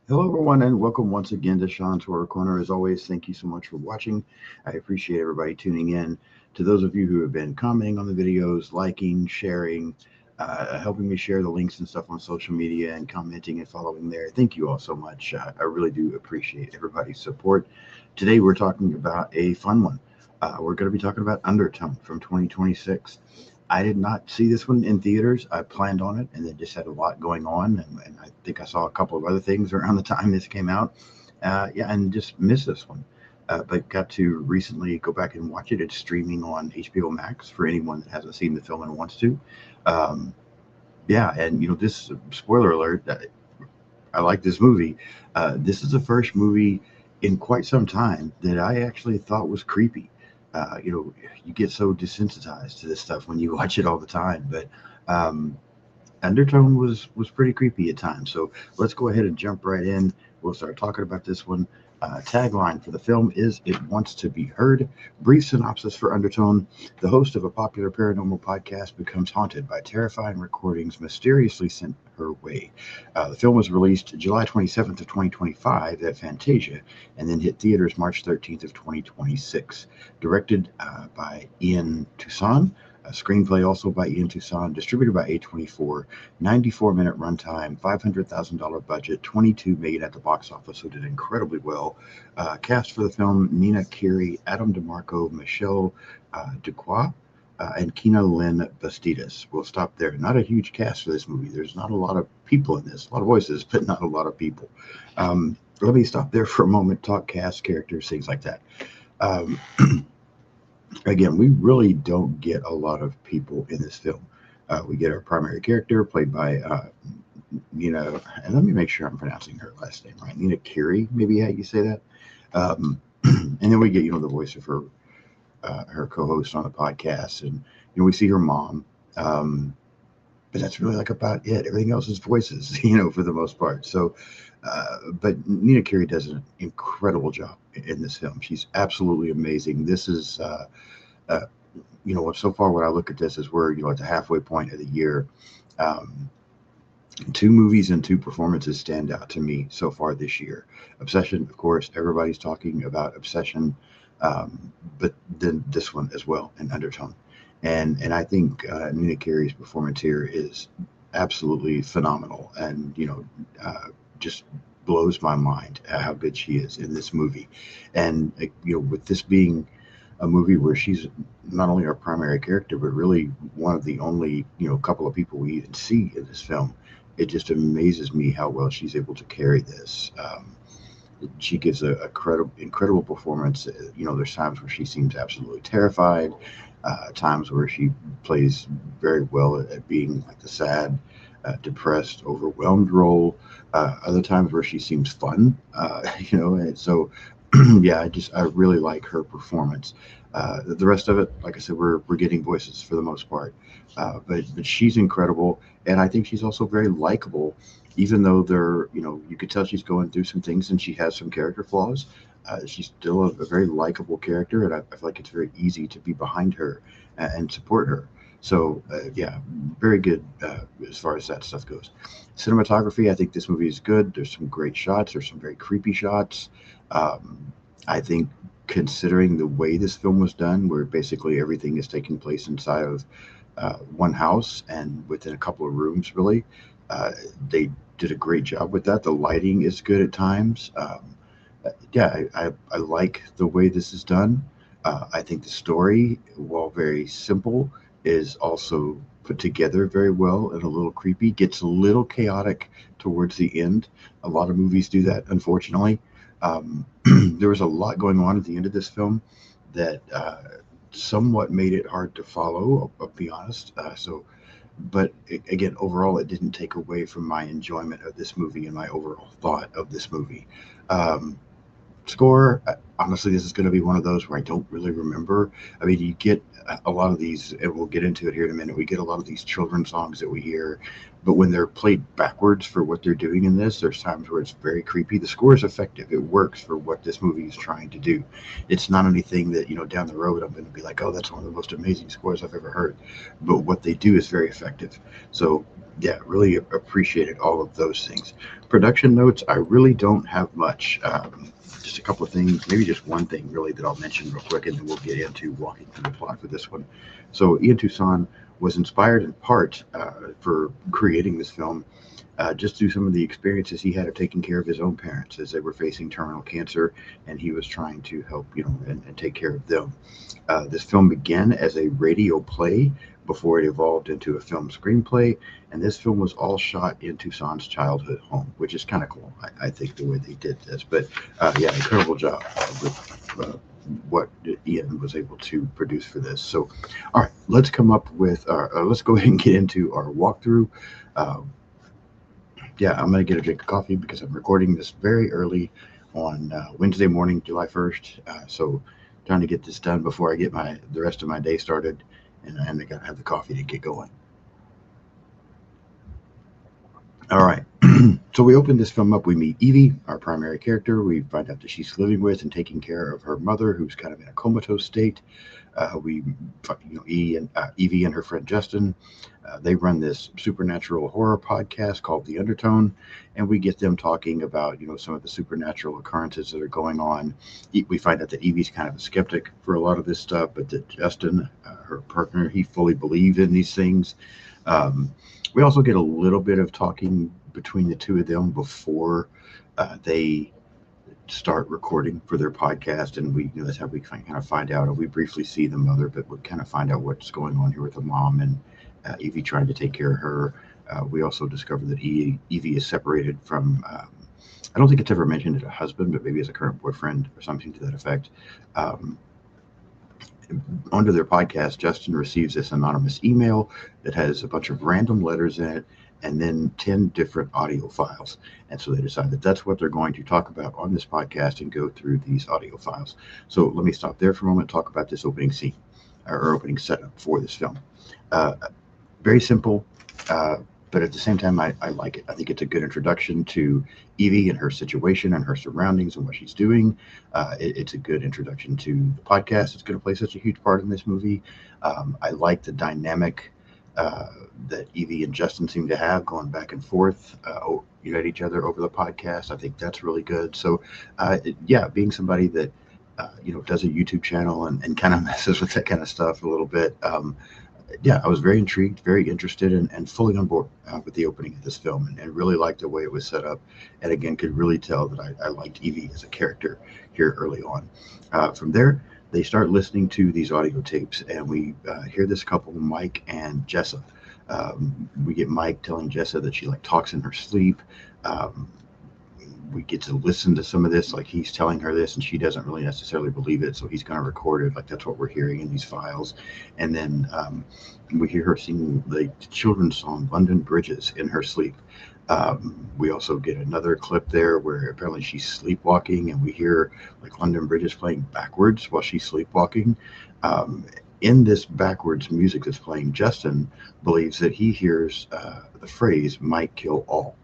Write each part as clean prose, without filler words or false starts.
Hello, everyone, and welcome once again to Sean's Horror Corner. As always, thank you so much for watching. I appreciate everybody tuning in. To those of you who have been commenting on the videos, liking, sharing, helping me share the links and stuff on social media, and commenting and following there, thank you all so much. I really do appreciate everybody's support. Today, we're talking about a fun one. We're going to be talking about Undertone from 2026. I did not see this one in theaters. I planned on it, and it just had a lot going on, and I think I saw a couple of other things around the time this came out. Yeah, and just missed this one. But got to recently go back and watch it. It's streaming on HBO Max for anyone that hasn't seen the film and wants to. Um, yeah, and this spoiler alert. I like this movie. This is the first movie in quite some time that I actually thought was creepy. You get so desensitized to this stuff when you watch it all the time, but um, Undertone was pretty creepy at times. So let's go ahead and jump right in. We'll start talking about this one. Tagline for the film is "It Wants to Be Heard." Brief synopsis for Undertone: the host of a popular paranormal podcast becomes haunted by terrifying recordings mysteriously sent her way. The film was released July 27th of 2025 at Fantasia, and then hit theaters March 13th of 2026. Directed by Ian Toussaint. A screenplay also by Ian Toussaint, distributed by A24, 94-minute runtime, $500,000 budget, 22 made at the box office, so did incredibly well. Cast for the film: Nina Kiri, Adam DeMarco, Michelle Duquois, and Kina Lynn Bastidas. We'll stop there. Not a huge cast for this movie. There's not a lot of people in this, a lot of voices, but not a lot of people. Let me stop there for a moment, talk cast, characters, things like that. Um, Again, we really don't get a lot of people in this film. We get our primary character, played by Nina, and let me make sure I'm pronouncing her last name right. Nina Kiri, maybe how you say that. And then we get the voice of her co-host on the podcast, and we see her mom. Um, but that's really like about it. Everything else is voices, for the most part. So, but Nina Kiri does an incredible job in this film. She's absolutely amazing. This is uh, so far when I look at this is we're at the halfway point of the year. Um, Two movies and two performances stand out to me so far this year. Obsession, of course, everybody's talking about Obsession, but then this one as well, in Undertone, and I think Nina Carey's performance here is absolutely phenomenal, and just blows my mind at how good she is in this movie, and with this being a movie where she's not only our primary character, but really one of the only couple of people we even see in this film. It just amazes me how well she's able to carry this. She gives a incredible performance. There's times where she seems absolutely terrified, times where she plays very well at being like the sad, depressed, overwhelmed role. Other times where she seems fun, and so yeah, I really like her performance. The rest of it, like I said, we're getting voices for the most part, but she's incredible, and I think she's also very likable, even though you could tell she's going through some things and she has some character flaws. She's still a very likable character, and I feel like it's very easy to be behind her and support her. So yeah, very good as far as that stuff goes. Cinematography, I think this movie is good. There's some great shots. There's some very creepy shots. Um, I think considering the way this film was done, where basically everything is taking place inside of one house and within a couple of rooms, really, they did a great job with that. The lighting is good at times. Yeah, I like the way this is done. I think the story, while very simple, is also put together very well and a little creepy. Gets a little chaotic towards the end. A lot of movies do that, unfortunately. There was a lot going on at the end of this film that somewhat made it hard to follow. I'll be honest. But again, overall, it didn't take away from my enjoyment of this movie and my overall thought of this movie. Um, Score, honestly, this is going to be one of those where I don't really remember. I mean, you get a lot of these, and we'll get into it here in a minute. We get a lot of these children's songs that we hear, but when they're played backwards for what they're doing in this, there's times where it's very creepy. The score is effective, it works for what this movie is trying to do. It's not anything that, down the road I'm going to be like, oh, that's one of the most amazing scores I've ever heard. But what they do is very effective. So, Yeah, really appreciated all of those things. Production notes, I really don't have much. Just a couple of things, maybe just one thing really that I'll mention real quick, and then we'll get into walking through the plot for this one. So, Ian Toussaint was inspired in part for creating this film just through some of the experiences he had of taking care of his own parents as they were facing terminal cancer, and he was trying to help, and take care of them. This film began as a radio play before it evolved into a film screenplay, and this film was all shot in Toussaint's childhood home, which is kind of cool, I think, the way they did this. But yeah, incredible job with what Ian was able to produce for this. So, all right, let's come up with let's go ahead and get into our walkthrough. Uh, yeah, I'm gonna get a drink of coffee because I'm recording this very early on Wednesday morning, July 1st. So trying to get this done before I get my the rest of my day started, and I gotta have the coffee to get going. All right. So we open this film up. We meet Evie, our primary character. We find out that she's living with and taking care of her mother, who's kind of in a comatose state. We, Evie and her friend Justin, they run this supernatural horror podcast called The Undertone, and we get them talking about some of the supernatural occurrences that are going on. We find out that Evie's kind of a skeptic for a lot of this stuff, but that Justin, her partner, he fully believes in these things. Um, we also get a little bit of talking between the two of them before they start recording for their podcast, and that's how we kind of find out. And we briefly see the mother, but we kind of find out what's going on here with the mom and Evie trying to take care of her. We also discover that Evie is separated from. I don't think it's ever mentioned as a husband, but maybe as a current boyfriend or something to that effect. Um, Under their podcast, Justin receives this anonymous email that has a bunch of random letters in it and then 10 different audio files. And so they decide that that's what they're going to talk about on this podcast and go through these audio files. So let me stop there for a moment, talk about this opening scene or opening setup for this film. Uh, Very simple, uh, but at the same time, I like it. I think it's a good introduction to Evie and her situation and her surroundings and what she's doing. It's a good introduction to the podcast. It's going to play such a huge part in this movie. I like the dynamic uh, that Evie and Justin seem to have going back and forth, at each other over the podcast. I think that's really good. So, yeah, being somebody that does a YouTube channel and kind of messes with that kind of stuff a little bit. Yeah, I was very intrigued, very interested, and fully on board with the opening of this film, and really liked the way it was set up. And again, could really tell that I liked Evie as a character here early on. From there, they start listening to these audio tapes, and we hear this couple, Mike and Jessa. We get Mike telling Jessa that she talks in her sleep. Um, we get to listen to some of this, like he's telling her this and she doesn't really necessarily believe it, so he's going to record it, like that's what we're hearing in these files. And then we hear her singing the children's song London Bridges in her sleep. We also get another clip there where apparently she's sleepwalking, and we hear London Bridges playing backwards while she's sleepwalking. In this backwards music that's playing, Justin believes that he hears the phrase might kill all.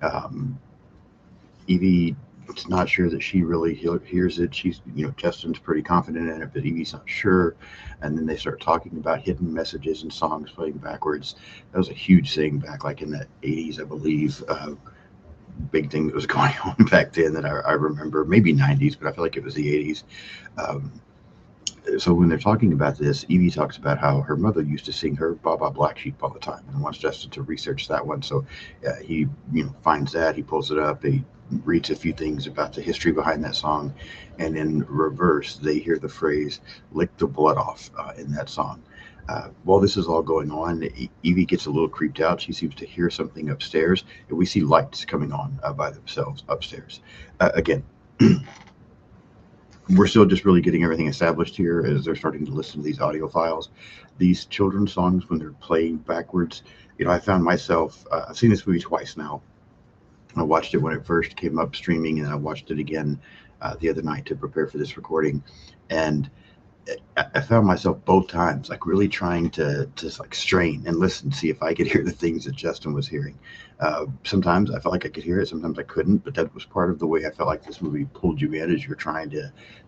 um, Evie is not sure that she really hears it. Justin's pretty confident in it, but Evie's not sure. And then they start talking about hidden messages and songs playing backwards. That was a huge thing back, in the 80s, I believe. Big thing that was going on back then that I remember, maybe 90s, but I feel like it was the 80s. Um, so when they're talking about this, Evie talks about how her mother used to sing her "Baba Black Sheep" all the time, and wants Justin to research that one. So he, finds that, he pulls it up, he reads a few things about the history behind that song, and in reverse, they hear the phrase "lick the blood off" in that song. While this is all going on, Evie gets a little creeped out. She seems to hear something upstairs, and we see lights coming on by themselves upstairs. Again, we're still just really getting everything established here as they're starting to listen to these audio files. These children's songs, when they're playing backwards, I found myself, I've seen this movie twice now. I watched it when it first came up streaming, and I watched it again the other night to prepare for this recording. And I found myself both times really trying to strain and listen, see if I could hear the things that Justin was hearing. Sometimes I felt like I could hear it, sometimes I couldn't, but that was part of the way I felt like this movie pulled you in, as you're trying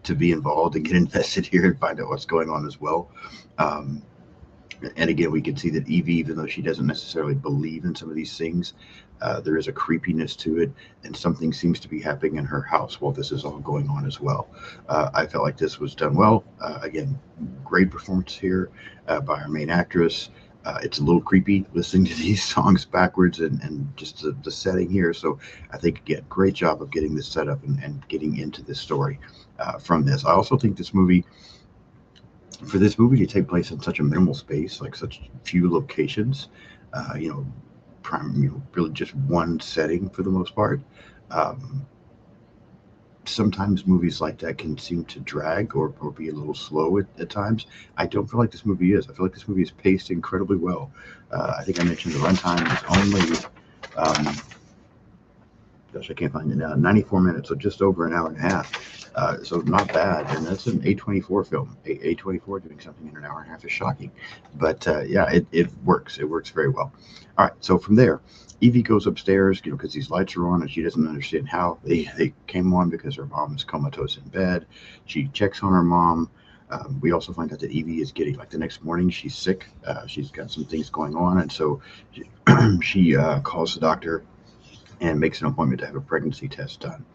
to be involved and get invested here and find out what's going on as well. Um, And again, we can see that Evie, even though she doesn't necessarily believe in some of these things, there is a creepiness to it, and something seems to be happening in her house while this is all going on as well. I felt like this was done well. Again, great performance here by our main actress. It's a little creepy listening to these songs backwards and just the setting here. So I think, again, great job of getting this set up and getting into this story from this. I also think this movie, for this movie to take place in such a minimal space, like such few locations, you know, really just one setting for the most part. Um, Sometimes movies like that can seem to drag or be a little slow at times. I don't feel like this movie is. I feel like this movie is paced incredibly well. I think I mentioned the runtime is only um, gosh, I can't find it now. 94 minutes, so just over an hour and a half. So not bad, and that's an A24 film. A24 doing something in an hour and a half is shocking, but yeah, it works. It works very well. All right, so from there, Evie goes upstairs, you know, because these lights are on, and she doesn't understand how they came on because her mom is comatose in bed. She checks on her mom. We also find out that Evie is getting, like, the next morning she's sick. She's got some things going on, and so she, she calls the doctor and makes an appointment to have a pregnancy test done.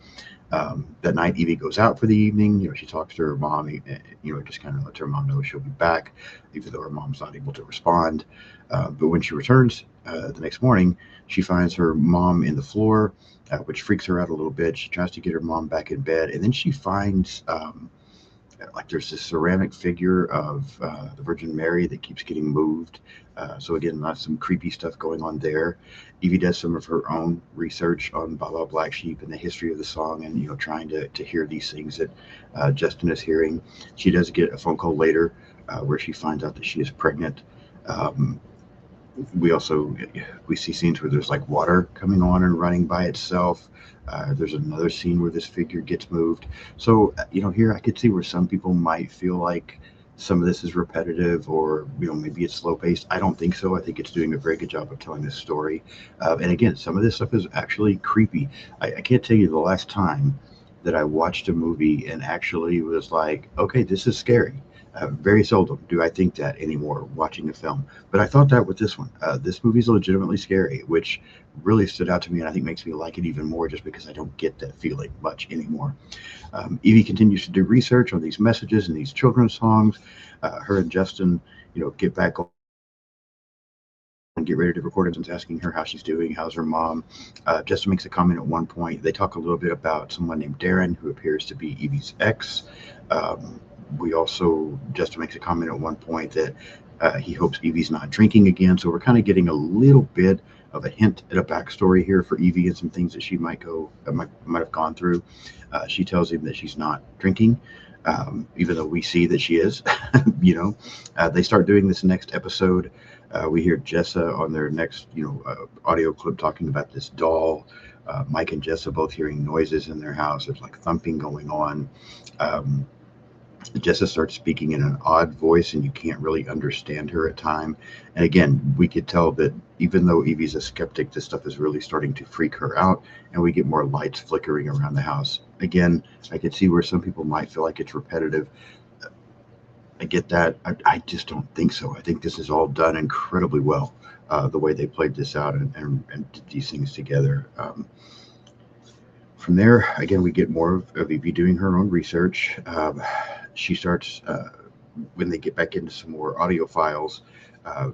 That night, Evie goes out for the evening. You know, she talks to her mom. You know, just kind of lets her mom know she'll be back, even though her mom's not able to respond. But when she returns the next morning, she finds her mom in the floor, which freaks her out a little bit. She tries to get her mom back in bed, and then she finds like there's this ceramic figure of the Virgin Mary that keeps getting moved. So again, not some creepy stuff going on there. Evie does some of her own research on Baba Black Sheep and the history of the song, and, you know, trying to hear these things that Justin is hearing. She does get a phone call later where she finds out that she is pregnant. Um, we see scenes where there's like water coming on and running by itself. There's another scene where this figure gets moved. So, you know, here I could see where some people might feel like some of this is repetitive, or, you know, maybe it's slow paced. I don't think so. I think it's doing a very good job of telling this story. And again, some of this stuff is actually creepy. I can't tell you the last time that I watched a movie and actually was like, okay, this is scary. Very seldom do I think that anymore watching a film, but I thought that with this one. This movie's legitimately scary, which really stood out to me, and I think makes me like it even more just because I don't get that feeling much anymore. Evie continues to do research on these messages and these children's songs. Her and Justin, you know, get back and get ready to record it, and asking her how she's doing, how's her mom. Justin makes a comment at one point. They talk a little bit about someone named Darren, who appears to be Evie's ex. We also, Justin makes a comment at one point that he hopes Evie's not drinking again. So we're kind of getting a little bit of a hint at a backstory here for Evie and some things that she might have gone through. She tells him that she's not drinking, even though we see that she is. You know, they start doing this next episode. We hear Jessa on their next, audio clip talking about this doll. Mike and Jessa both hearing noises in their house. There's like thumping going on. Um, Jessa starts speaking in an odd voice, and you can't really understand her at time. And again, we could tell that even though Evie's a skeptic, this stuff is really starting to freak her out, and we get more lights flickering around the house. Again, I could see where some people might feel like it's repetitive. I get that. I just don't think so. I think this is all done incredibly well, the way they played this out and did these things together. From there, again, we get more of Evie doing her own research. She starts, when they get back into some more audio files,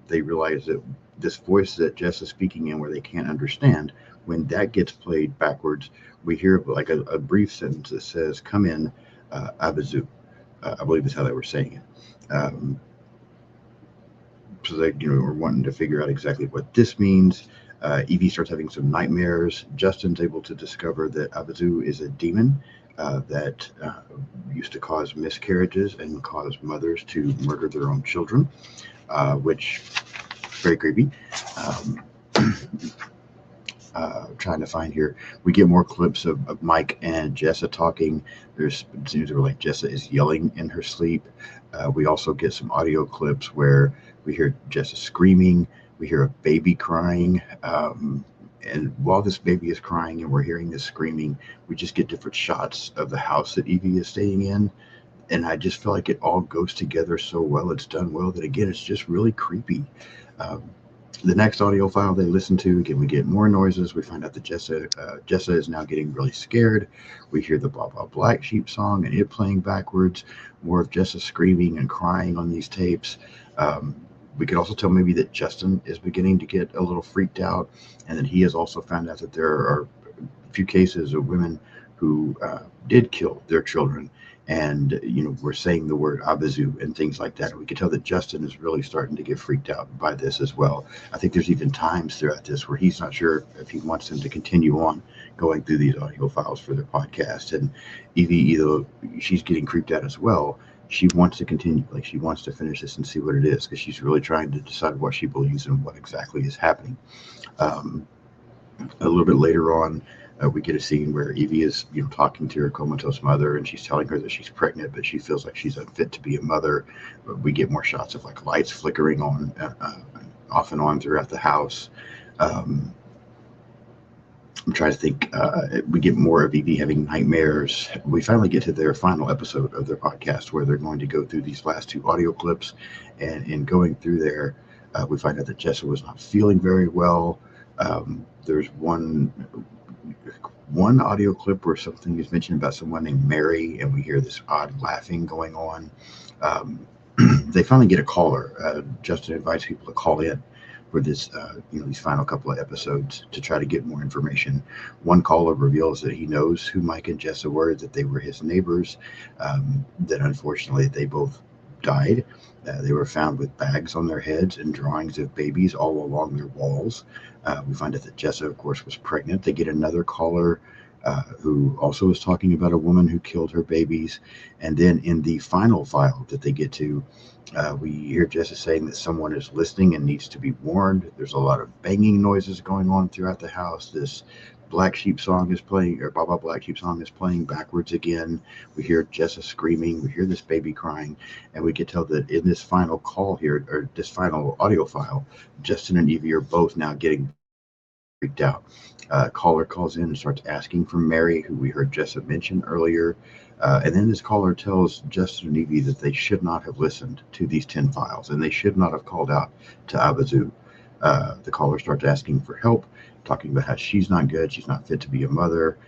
they realize that this voice that Jess is speaking in, where they can't understand, when that gets played backwards, we hear like a brief sentence that says, "Come in, Abazu." I believe is how they were saying it. So they, are wanting to figure out exactly what this means. Evie starts having some nightmares. Justin's able to discover that Abazu is a demon that used to cause miscarriages and cause mothers to murder their own children, which very creepy. Um, Trying to find here, we get more clips of Mike and Jessa talking. There's scenes where like Jessa is yelling in her sleep. We also get some audio clips where we hear Jessa screaming. We hear a baby crying. And while this baby is crying and we're hearing this screaming, we just get different shots of the house that Evie is staying in. and I just feel like it all goes together so well. It's done well that again, it's just really creepy. Um, the next audio file they listen to, again, we get more noises. We find out that Jessa is now getting really scared. We hear the Blah Blah Black Sheep song and it playing backwards. More of Jessa screaming and crying on these tapes. Um, we could also tell maybe that Justin is beginning to get a little freaked out, and that he has also found out that there are few cases of women who did kill their children, and were saying the word abazu and things like that. We could tell that Justin is really starting to get freaked out by this as well. I think there's even times throughout this where he's not sure if he wants them to continue on going through these audio files for their podcast. And Evie, either she's getting creeped out as well, she wants to continue, like she wants to finish this and see what it is, because she's really trying to decide what she believes and what exactly is happening. um, a little bit later on, we get a scene where Evie is, talking to her comatose mother, and she's telling her that she's pregnant, but she feels like she's unfit to be a mother. We get more shots of like lights flickering on, off and on throughout the house. Um, I'm trying to think. We get more of Evie having nightmares. We finally get to their final episode of their podcast where they're going to go through these last two audio clips, and in going through there, we find out that Jessa was not feeling very well. There's one audio clip where something is mentioned about someone named Mary, and we hear this odd laughing going on. Um, they finally get a caller. Justin invites people to call in for this, these final couple of episodes to try to get more information. One caller reveals that he knows who Mike and Jessa were, that they were his neighbors, that unfortunately they both died. They were found with bags on their heads and drawings of babies all along their walls. We find out that Jessa, of course, was pregnant. They get another caller who also is talking about a woman who killed her babies. And then in the final file that they get to, we hear Jessa saying that someone is listening and needs to be warned. There's a lot of banging noises going on throughout the house. This Black Sheep song is playing, or Baba Black Sheep song is playing backwards again. We hear Jessa screaming. We hear this baby crying. And we can tell that in this final call here, or this final audio file, Justin and Evie are both now getting freaked out. Caller calls in and starts asking for Mary, who we heard Jessa mention earlier. And then this caller tells Justin and Evie that they should not have listened to these 10 files and they should not have called out to Abazu. The caller starts asking for help, talking about how she's not good, she's not fit to be a mother.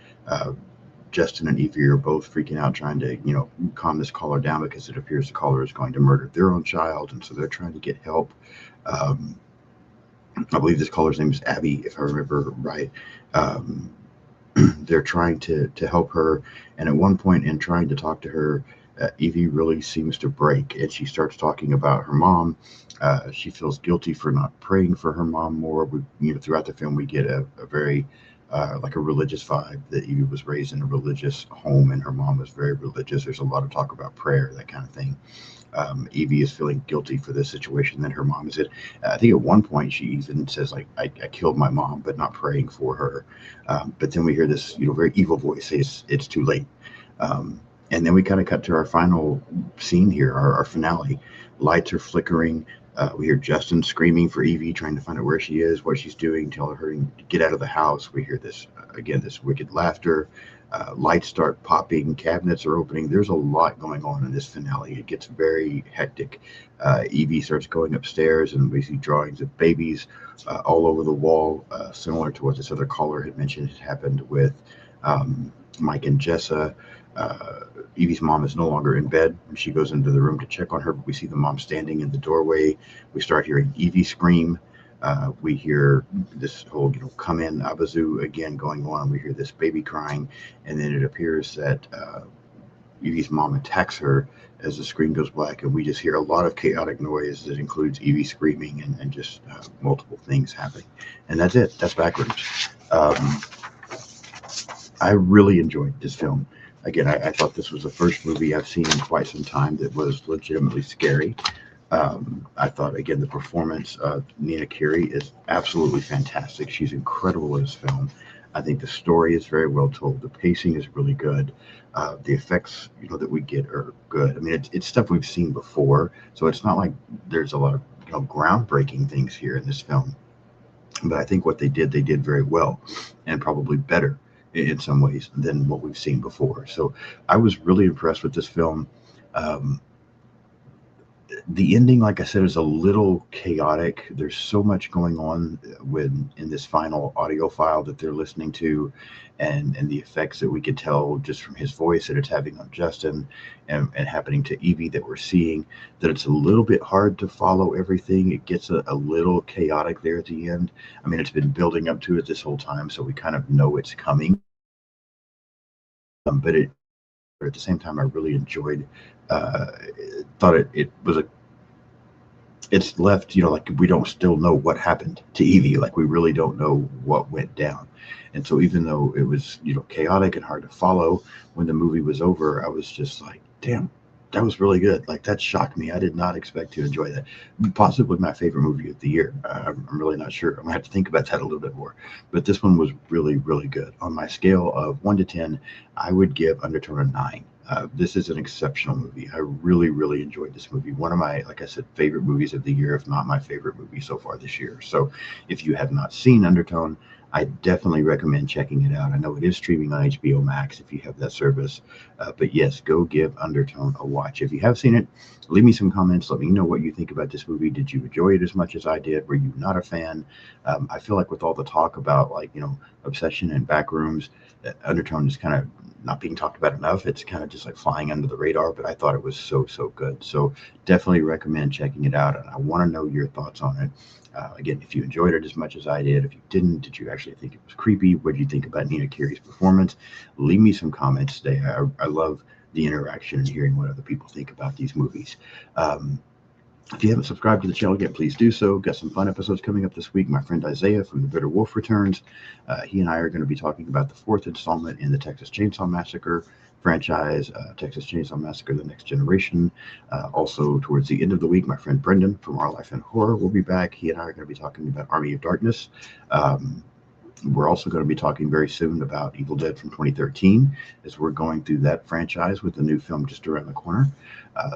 Justin and Evie are both freaking out, trying to, calm this caller down, because it appears the caller is going to murder their own child, and so they're trying to get help. I believe this caller's name is Abby, if I remember right. They're trying to help her, and at one point in trying to talk to her, Evie really seems to break, and she starts talking about her mom. She feels guilty for not praying for her mom more. Throughout the film, we get a very like a religious vibe, that Evie was raised in a religious home, and her mom was very religious. There's a lot of talk about prayer, that kind of thing. Evie is feeling guilty for this situation that her mom is in. I think at one point she even says, like, I killed my mom, but not praying for her. But then we hear this, very evil voice say it's too late. And then we kind of cut to our final scene here, our finale. Lights are flickering. We hear Justin screaming for Evie, trying to find out where she is, what she's doing, telling her to get out of the house. We hear this, again, this wicked laughter. Lights start popping, cabinets are opening. There's a lot going on in this finale. It gets very hectic. Evie starts going upstairs, and we see drawings of babies all over the wall, similar to what this other caller had mentioned had happened with Mike and Jessa. Evie's mom is no longer in bed, and she goes into the room to check on her, but we see the mom standing in the doorway. We start hearing Evie scream. We hear this whole, come in, Abazu again going on. We hear this baby crying, and then it appears that Evie's mom attacks her as the screen goes black, and we just hear a lot of chaotic noise that includes Evie screaming and just multiple things happening. And that's it. That's backwards. I really enjoyed this film. Again, I thought this was the first movie I've seen in quite some time that was legitimately scary. I thought, again, the performance of Nina Kiri is absolutely fantastic. She's incredible in this film. I think the story is very well told. The pacing is really good. The effects, that we get are good. I mean, it's stuff we've seen before, so it's not like there's a lot of, groundbreaking things here in this film. But I think what they did very well, and probably better in some ways than what we've seen before. So I was really impressed with this film. Um, the ending, like I said, is a little chaotic. There's so much going on when in this final audio file that they're listening to, and the effects that we could tell just from his voice that it's having on Justin, and happening to Evie that we're seeing, that it's a little bit hard to follow everything. It gets a little chaotic there at the end. I mean, it's been building up to it this whole time, so we kind of know it's coming. But at the same time, I really enjoyed. Uh, thought it was a it's left, like we don't still know what happened to Evie. Like we really don't know what went down. And so even though it was, chaotic and hard to follow, when the movie was over, I was just like, damn, that was really good. Like that shocked me. I did not expect to enjoy that. Possibly my favorite movie of the year. I'm really not sure. I'm gonna have to think about that a little bit more. But this one was really, really good. On my scale of 1 to 10, I would give Undertone a 9. This is an exceptional movie. I really, really enjoyed this movie. One of my, like I said, favorite movies of the year, if not my favorite movie so far this year. So if you have not seen Undertone, I definitely recommend checking it out. I know it is streaming on HBO Max if you have that service. But yes, go give Undertone a watch. If you have seen it, leave me some comments. Let me know what you think about this movie. Did you enjoy it as much as I did? Were you not a fan? I feel like with all the talk about, like, obsession and backrooms, Undertone is kind of not being talked about enough. It's kind of just like flying under the radar, but I thought it was so, so good. So definitely recommend checking it out. And I want to know your thoughts on it. Again, if you enjoyed it as much as I did, if you didn't, did you actually think it was creepy? What did you think about Nina Carey's performance? Leave me some comments today. I love the interaction and hearing what other people think about these movies. Um, if you haven't subscribed to the channel yet, please do so. Got some fun episodes coming up this week. My friend Isaiah from The Bitter Wolf returns. He and I are going to be talking about the fourth installment in the Texas Chainsaw Massacre franchise, Texas Chainsaw Massacre: The Next Generation. Also, towards the end of the week, my friend Brendan from Our Life in Horror will be back. He and I are going to be talking about Army of Darkness. Um, we're also going to be talking very soon about Evil Dead from 2013 as we're going through that franchise with the new film just around the corner.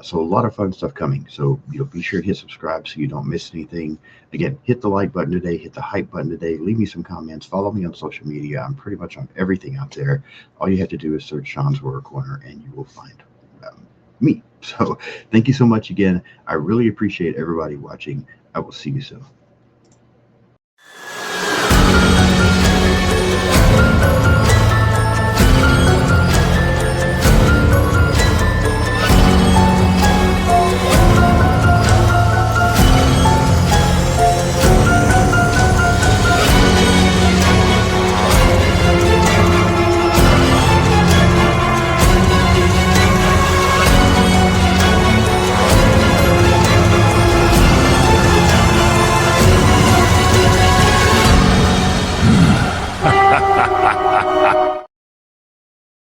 So a lot of fun stuff coming. So be sure to hit subscribe so you don't miss anything. Again, hit the like button today, hit the hype button today, leave me some comments, follow me on social media. I'm pretty much on everything out there. All you have to do is search Sean's Horror Corner and you will find me. So thank you so much again. I really appreciate everybody watching. I will see you soon.